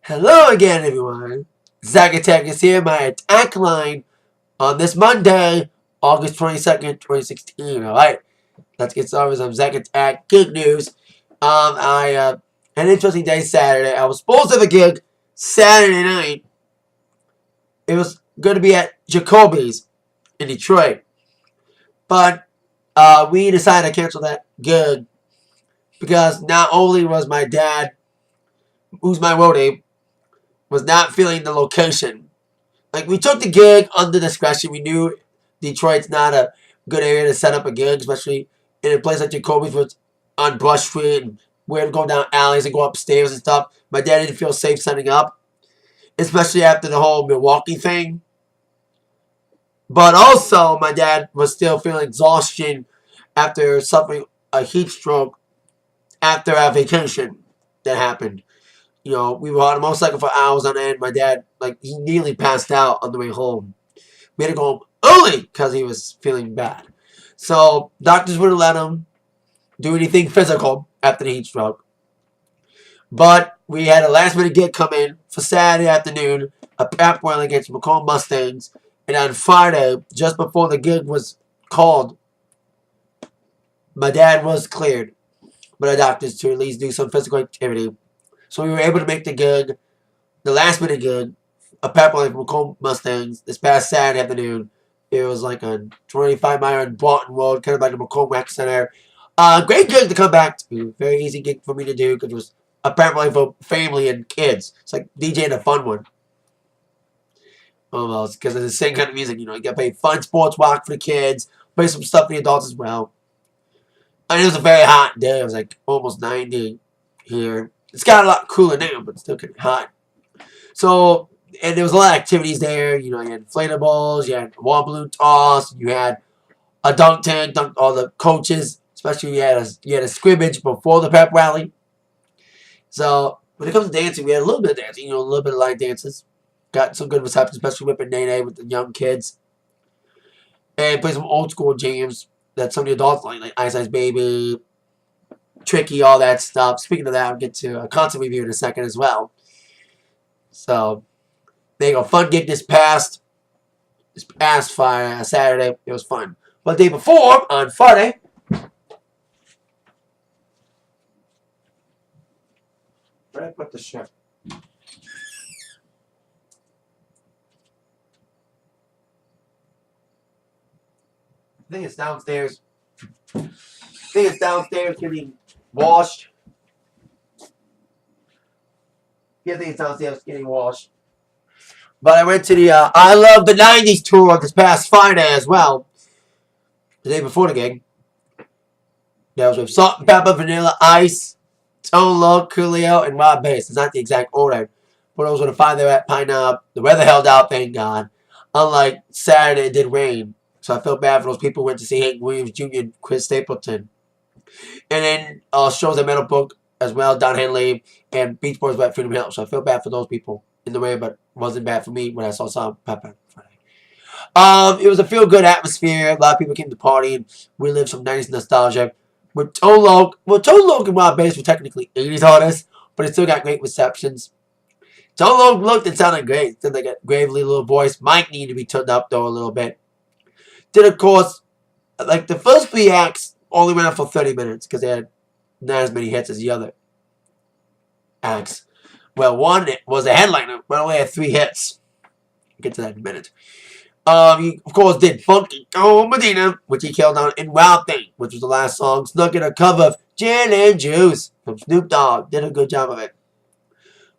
Hello again, everyone. Zach Attack is here, my Atakline on this Monday, August 22nd, 2016. Alright, let's get started with some Zach Attack gig news. I had an interesting day Saturday. I was supposed to have a gig Saturday night. It was going to be at Jacoby's in Detroit. But we decided to cancel that gig because not only was my dad, who's my roadie, was not feeling the location. Like, we took the gig under discretion. We knew Detroit's not a good area to set up a gig, especially in a place like Jacoby's, which on Brush Street, and we had to go down alleys and go upstairs and stuff. My dad didn't feel safe setting up, especially after the whole Milwaukee thing. But also, my dad was still feeling exhaustion after suffering a heat stroke after our vacation that happened. You know, we were on a motorcycle for hours on end. My dad, he nearly passed out on the way home. We had to go home early because he was feeling bad. So, doctors wouldn't let him do anything physical after the heat stroke. But we had a last-minute gig come in for Saturday afternoon, a pep rally against Macomb Mustangs. And on Friday, just before the gig was called, my dad was cleared by the doctors to at least do some physical activity. So we were able to make the gig, the last minute gig, a pep rally from Macomb Mustangs this past Saturday afternoon. It was like a 25-mile on Broughton Road, kind of by the Macomb Rec Center. Great gig to come back to. Very easy gig for me to do because it was a pep rally for family and kids. It's like DJing a fun one. Almost, because it's the same kind of music, you got to play fun sports rock for the kids, play some stuff for the adults as well. And it was a very hot day. It was like almost 90 here. It's got a lot cooler now, but still kind of hot. So, and there was a lot of activities there. You had inflatables, you had wall balloon toss, you had a dunk tank, all the coaches, especially you had a scrimmage before the pep rally. So, when it comes to dancing, we had a little bit of dancing, a little bit of light dances. Got some good reception, especially whipping Nene with the young kids. And played some old school jams that some of the adults like Ice Ice Baby, Tricky, all that stuff. Speaking of that, I'll get to a concert review in a second as well. So, there you go. Fun gig this past Saturday. It was fun. But the day before, on Friday, where did I put the shirt? I think it's downstairs. Getting washed. Yeah, I think it's downstairs getting washed. But I went to the I Love the 90s tour this past Friday as well. The day before the gig. That was with Salt-N-Pepa, Vanilla Ice, Tone Loc, Coolio, and Rob Bass. It's not the exact order. But those were the five there at Pine Knob. The weather held out, thank God. Unlike Saturday, it did rain. So I felt bad for those people who went to see Hank Williams Jr. and Chris Stapleton. And then shows at Metal Book as well, Don Henley, and Beach Boys at Freedom Hill. So I feel bad for those people in the way, but it wasn't bad for me when I saw Salt-N-Pepa Friday. It was a feel-good atmosphere. A lot of people came to party and relive some 90s nostalgia. With Tone Loc, and Rob Bass were technically 80s artists, but it still got great receptions. Tone Loc looked and sounded great. Did like a gravely little voice. Mike needed to be turned up though a little bit. Did, of course, like the first three acts only went up for 30 minutes because they had not as many hits as the other acts. Well, one was a headliner, but only had 3 hits. I'll get to that in a minute. He, of course, did Funky Oh Medina, which he killed on, in Wild Thing, which was the last song. Snuck in a cover of Gin and Juice from Snoop Dogg. Did a good job of it.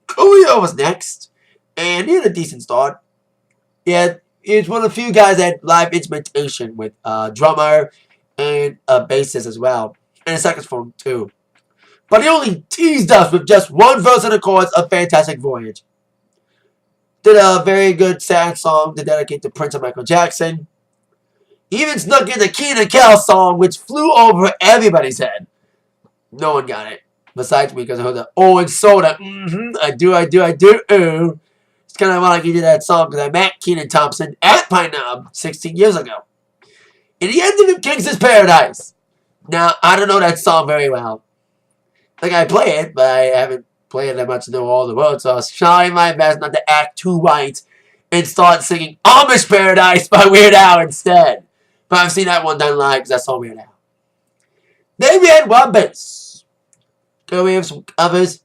Coolio was next, and he had a decent start. Yeah. He's one of the few guys that had live instrumentation with a drummer and a bassist as well. And a saxophone too. But he only teased us with just one verse and a chorus of Fantastic Voyage. Did a very good sad song to dedicate to Prince and Michael Jackson. He even snuck in the Keenan Kel song, which flew over everybody's head. No one got it. Besides me, because I heard the Owen Soda. I do. It's kind of like he did that song because I met Kenan Thompson at Pine Knob 16 years ago. And he ended in Gangsta's Paradise. Now, I don't know that song very well. Like, I play it, but I haven't playing that much to know all the words, so I was trying my best not to act too white and start singing Amish Paradise by Weird Al instead. But I've seen that one done live because I saw Weird Al. Then we had one bass. Then we have some covers.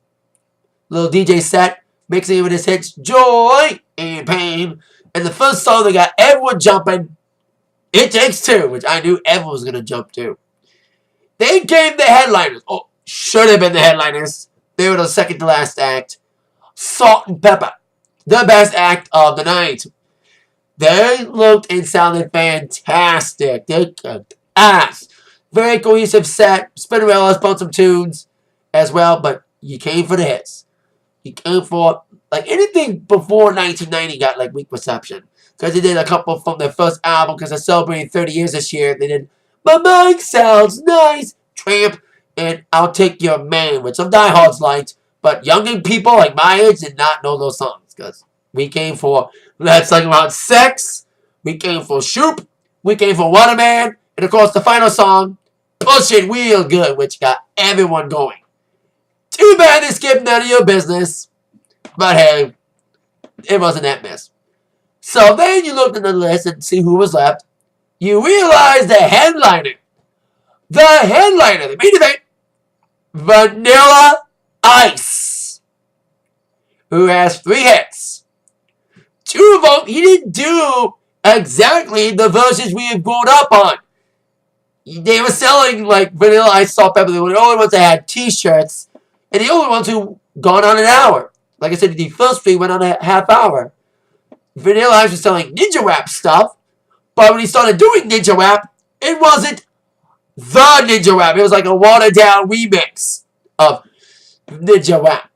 Little DJ set, mixing it with his hits Joy and Pain. And the first song that got everyone jumping, It Takes Two, which I knew everyone was going to jump to. Then came the headliners. Oh, should have been the headliners. They were the second to last act. Salt-N-Pepa, the best act of the night. They looked and sounded fantastic. They kicked ass. Very cohesive set. Spinnerella's put some tunes as well, but you came for the hits. You came for, like, anything before 1990 got, like, weak reception. Because they did a couple from their first album, because they're celebrating 30 years this year. They did My Mind Sounds Nice, Tramp, and I'll Take Your Man, which some diehards liked. But younger people like my age did not know those songs. Because we came for Let's Talk About Sex. We came for Shoop. We came for Waterman. And of course the final song, Push It Real Good, which got everyone going. Too bad they skipped None of Your Business. But hey, it wasn't that mess. So then you looked at the list and see who was left. You realize the headliner. The main event, Vanilla Ice, who has 3 hits. 2 of them, he didn't do exactly the versions we have grown up on. They were selling like Vanilla Ice, Salt-N-Pepa. They were the only ones that had t-shirts, and the only ones who gone on an hour. Like I said, the first 3 went on a half hour. Vanilla Ice was selling ninja rap stuff, but when he started doing ninja rap, it wasn't the ninja rap. It was like a watered down remix of ninja rap.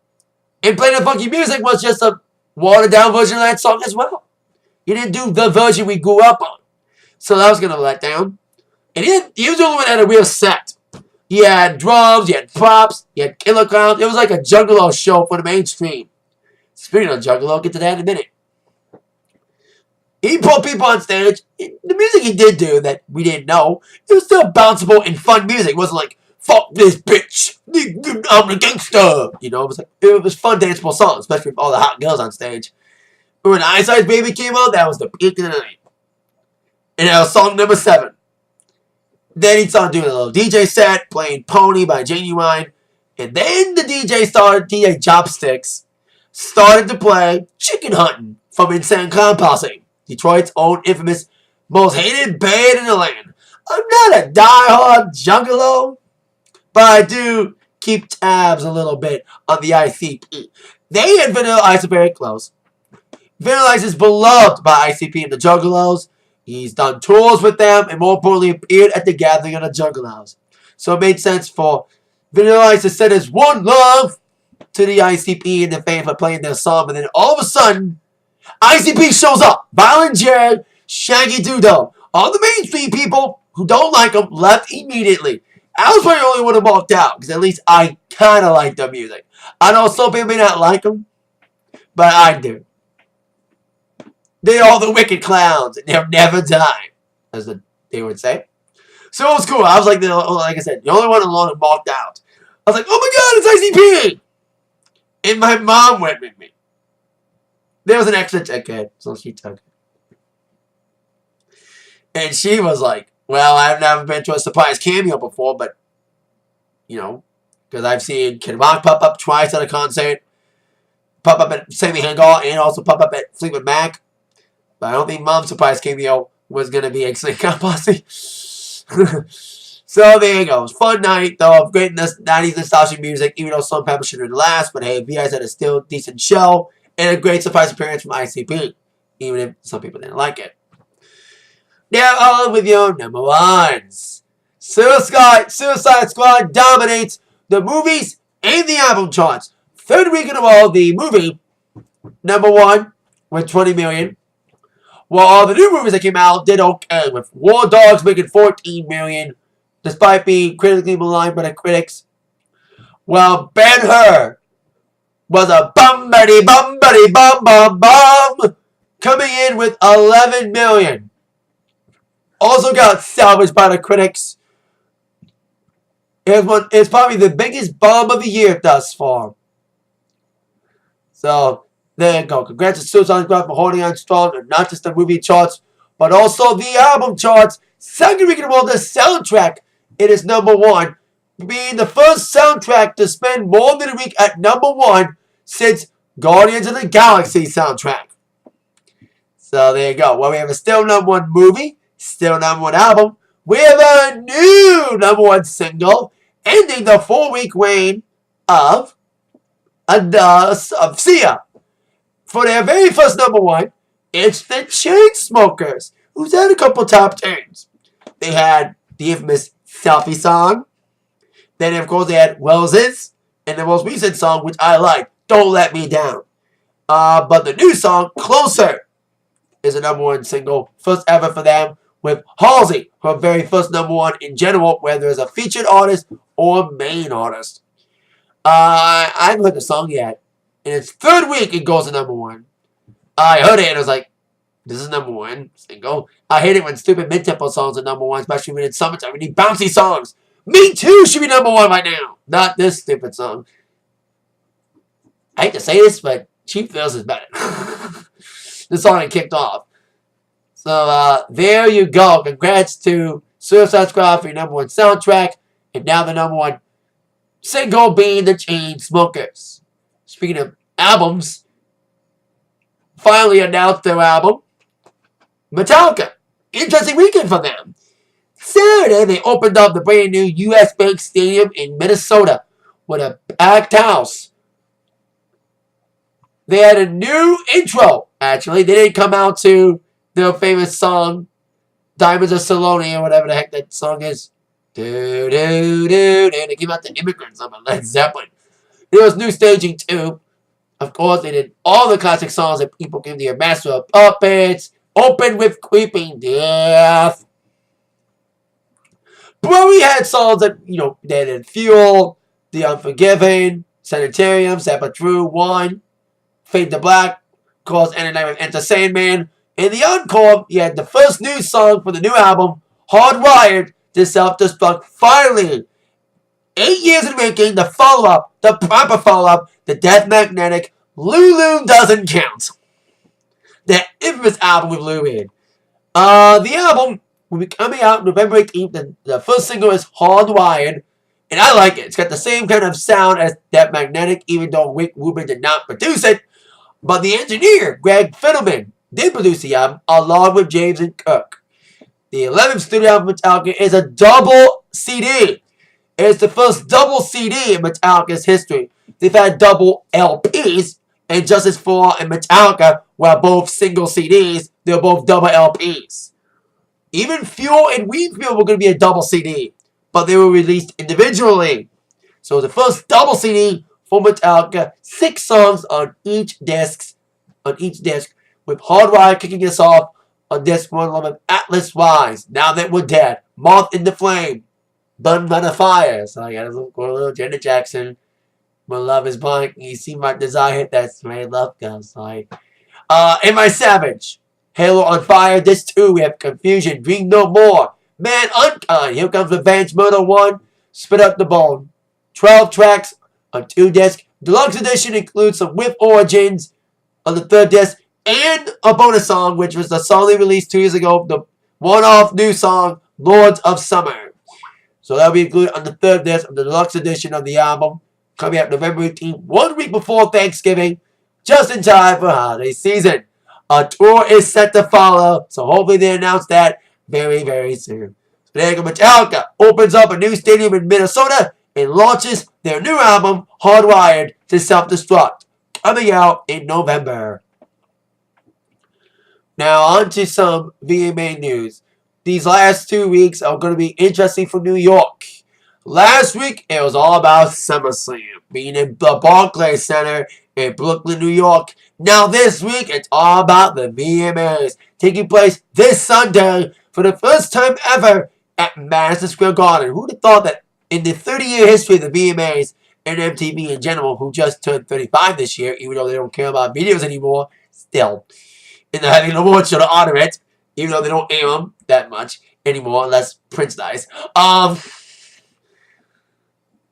And Playing the Funky Music was just a watered down version of that song as well. He didn't do the version we grew up on. So that was going to let down. And he was the only one that had a real set. He had drums, he had props, he had killer clowns. It was like a Juggalo show for the mainstream. Speaking of Juggalo, I'll get to that in a minute. He put people on stage. The music he did do that we didn't know, it was still bounceable and fun music. It wasn't like, fuck this bitch, I'm the gangster. You know, it was fun, danceable songs, especially with all the hot girls on stage. But when Ice Ice Baby came out, that was the peak of the night. And that was song number 7. Then he started doing a little DJ set, playing Pony by Genuine. And then the DJ Chopsticks, started to play Chicken Hunting from Insane Clown Posse, Detroit's own infamous, most hated band in the land. I'm not a diehard Juggalo, but I do keep tabs a little bit on the ICP. They and Vanilla Ice are very close. Vanilla Ice is beloved by ICP and the Juggalos. He's done tours with them, and more importantly, appeared at the gathering of the Juggalos. So it made sense for Vanilla Ice to send his one love to the ICP and the fans for playing their song, and then all of a sudden, ICP shows up. Violent Jared, Shaggy Doodle. All the mainstream people who don't like him left immediately. I was probably the only one who walked out, because at least I kind of like their music. I know some people may not like them, but I do. They're all the wicked clowns, and they'll never die, as they would say. So it was cool. I was like I said, the only one alone who walked out. I was like, oh my god, it's ICP! And my mom went with me. There was an extra ticket, so she took it. And she was like, well, I've never been to a surprise cameo before, but, you know, because I've seen Kid Rock pop up twice at a concert, pop up at Sammy Hagar, and also pop up at Fleetwood Mac. But I don't think Mom's surprise cameo was going to be Insane Clown Posse. So there you go. It was a fun night, though, of great 90s nostalgic music, even though Salt-N-Pepa should have been last. But hey, V.I.S. had a still decent show and a great surprise appearance from ICP, even if some people didn't like it. Now on with your number 1s. Suicide Squad dominates the movies and the album charts. 3rd week in a row, the movie, number 1, with 20 million. While all the new movies that came out did okay, with War Dogs making 14 million, despite being critically maligned by the critics. Well, Ben-Hur was a bum-buddy, bum-bum-bum, coming in with 11 million. Also got salvaged by the critics. It's probably the biggest bomb of the year thus far. So there you go. Congrats to Suicide Squad for holding on strong, and not just the movie charts, but also the album charts. Second week in a row, the soundtrack, it is number one, being the first soundtrack to spend more than a week at number one since Guardians of the Galaxy soundtrack. So there you go. Well, we have a still number one movie, still number one album. We have a new number one single, ending the 4-week reign of Sia. For their very first number one, it's the Chainsmokers, who's had a couple top tens. They had the infamous Selfie song. Then, of course, they had Roses, and the most recent song, which I like, Don't Let Me Down. But the new song, Closer, is a number one single, first ever for them, with Halsey, her very first number one in general, whether it's a featured artist or main artist. I haven't heard the song yet. In its third week, it goes to number one. I heard it and I was like, this is number one single. I hate it when stupid mid-tempo songs are number one, especially when it's summertime. We need bouncy songs. Me Too should be number one right now. Not this stupid song. I hate to say this, but Cheap Thrills is better. This song had kicked off. So there you go. Congrats to Suicide Squad for your number one soundtrack. And now the number one single being the Chainsmokers. Speaking of albums, finally announced their album, Metallica. Interesting weekend for them. Saturday, they opened up the brand new U.S. Bank Stadium in Minnesota with a packed house. They had a new intro, actually. They didn't come out to their famous song, Diamonds of Saloni, or whatever the heck that song is. Do, do, do, do. They came out to Immigrants on Led Zeppelin. There was new staging, too. Of course, they did all the classic songs that people came to hear. Master of Puppets, Open with Creeping Death. But we had songs that, they did Fuel, The Unforgiven, Sanitarium, Sabbath True, One, Fade to Black, of course, End of Night with Enter Sandman. In the encore, you had the first new song for the new album, Hardwired To Self Destruct. Finally, 8 years in making, the follow-up, the proper follow-up, the Death Magnetic, Lulu Doesn't Count. That infamous album with Lou in. The album will be coming out November 18th, and the first single is Hardwired, and I like it. It's got the same kind of sound as Death Magnetic, even though Rick Rubin did not produce it. But the engineer, Greg Fiddleman, did produce the album, along with James and Kirk. The 11th studio album Metallica is a double CD. It's the first double CD in Metallica's history. They've had double LPs, and Justice for All and Metallica were both single CDs. They're both double LPs. Even Fuel and Weed Fuel were going to be a double CD, but they were released individually. So the first double CD for Metallica, 6 songs on each disc, with Hardwired kicking us off on disc 1 along with Atlas Rise, Now That We're Dead, Moth in the Flame, Burned by the Fire. So I got a little Janet Jackson. My love is blind. You see my desire. That's where love goes. Like, Am I Savage? Halo on Fire. This 2. We have Confusion. Dream No More. Man Unkind. Here Comes Revenge. Murder 1. Spit Up the Bone. 12 tracks on 2 discs. Deluxe edition includes some With Origins on the 3rd disc and a bonus song, which was the song they released 2 years ago. The one-off new song, Lords of Summer. So that'll be included on the 3rd disc of the deluxe edition of the album, coming out November 18th, 1 week before Thanksgiving, just in time for holiday season. A tour is set to follow, so hopefully they announce that very, very soon. So there you go. Metallica opens up a new stadium in Minnesota and launches their new album, Hardwired to Self Destruct, coming out in November. Now on to some VMA news. These last 2 weeks are going to be interesting for New York. Last week, it was all about SummerSlam, being in the Barclays Center in Brooklyn, New York. Now this week, it's all about the VMAs, taking place this Sunday for the first time ever at Madison Square Garden. Who would have thought that in the 30-year history of the VMAs and MTV in general, who just turned 35 this year, even though they don't care about videos anymore, still, and they're having an award show to honor it, even though they don't aim them that much anymore, unless Prince dies.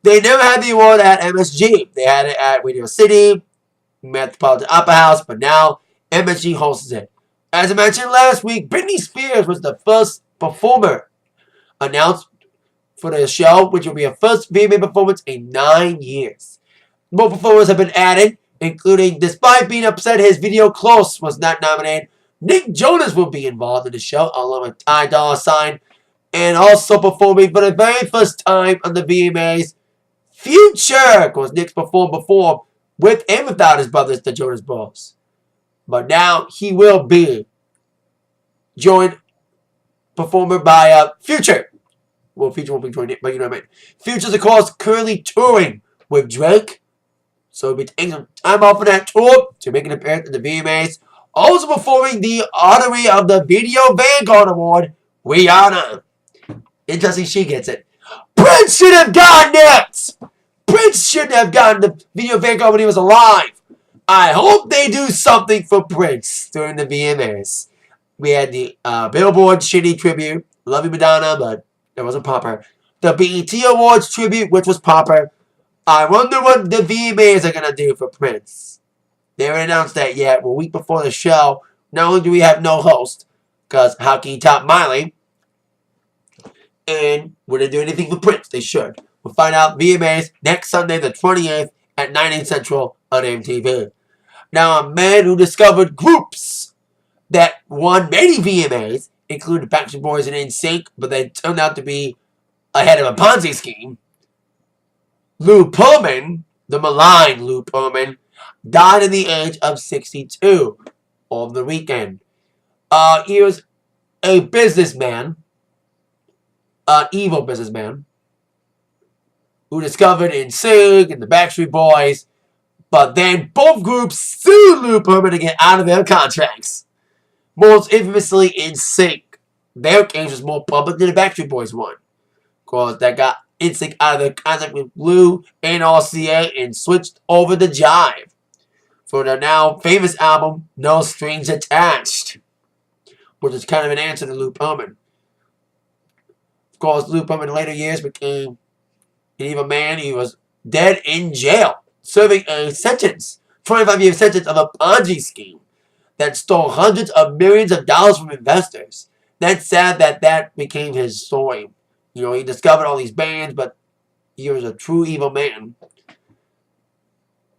They never had the award at MSG. They had it at Radio City, Metropolitan Opera House, but now MSG hosts it. As I mentioned last week, Britney Spears was the first performer announced for the show, which will be her first VMA performance in 9 years. More performers have been added, including, despite being upset his video Close was not nominated, Nick Jonas will be involved in the show, along with Ty Dolla $ign, and also performing for the very first time on the VMAs, Future. Of course, Nick's performed before with and without his brothers, the Jonas Brothers. But now he will be joined performer by Future. Well, Future won't be joining it, but you know what I mean. Future's, of course, currently touring with Drake. So he'll be taking some time off of that tour to make an appearance at the VMAs. Also performing the honoree of the Video Vanguard Award, Rihanna. Interesting she gets it. Prince should have gotten it! Prince shouldn't have gotten the Video Vanguard when he was alive. I hope they do something for Prince during the VMAs. We had the Billboard shitty tribute. Love you, Madonna, but it wasn't proper. The BET Awards tribute, which was proper. I wonder what the VMAs are going to do for Prince. They haven't announced that yet. Well, a week before the show, not only do we have no host, because how can you top Miley? And would they do anything for Prince? They should. We'll find out VMAs next Sunday, the 28th, at 9 8 Central on MTV. Now, a man who discovered groups that won many VMAs, including Backstreet Boys and NSYNC, but they turned out to be ahead of a Ponzi scheme. Lou Pearlman, the maligned Lou Pearlman, died at the age of 62 over the weekend. He was a businessman, an evil businessman, who discovered NSYNC and the Backstreet Boys, but then both groups sued Lou Pearlman to get out of their contracts. Most infamously NSYNC. Their case was more public than the Backstreet Boys one. Of course, that got NSYNC out of their contract with Lou and RCA and switched over to Jive for their now famous album, No Strings Attached, which is kind of an answer to Lou Pearlman. Of course, Lou Pearlman in later years became an evil man. He was dead in jail, serving a sentence, 25-year sentence of a Ponzi scheme that stole hundreds of millions of dollars from investors. That's sad that that became his story. You know, he discovered all these bands, but he was a true evil man.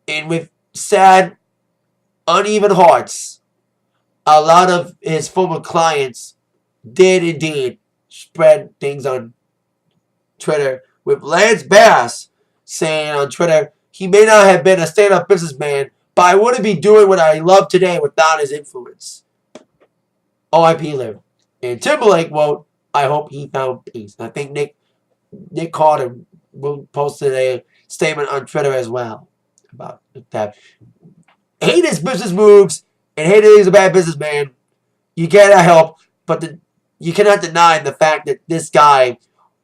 And with sad, uneven hearts, a lot of his former clients did indeed spread things on Twitter, with Lance Bass saying on Twitter, he may not have been a stand-up businessman, but I wouldn't be doing what I love today without his influence. R.I.P. Liv. And Timberlake wrote, I hope he found peace. I think Nick Carter posted a statement on Twitter as well about that. Hate his business moves and hate that he's a bad businessman. You gotta help, but you cannot deny the fact that this guy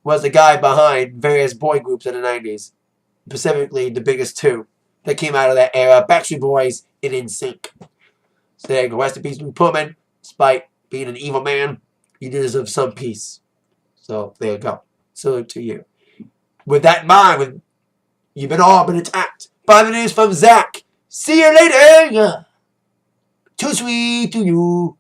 was the guy behind various boy groups in the 90s. Specifically, the biggest two that came out of that era, Backstreet Boys and NSYNC. So there you go. Rest in peace, Lou Pearlman. Despite being an evil man, you deserve some peace. So there you go. Salute to you. With that in mind, you've all been attacked by the news from Zach. See you later. Too sweet to you.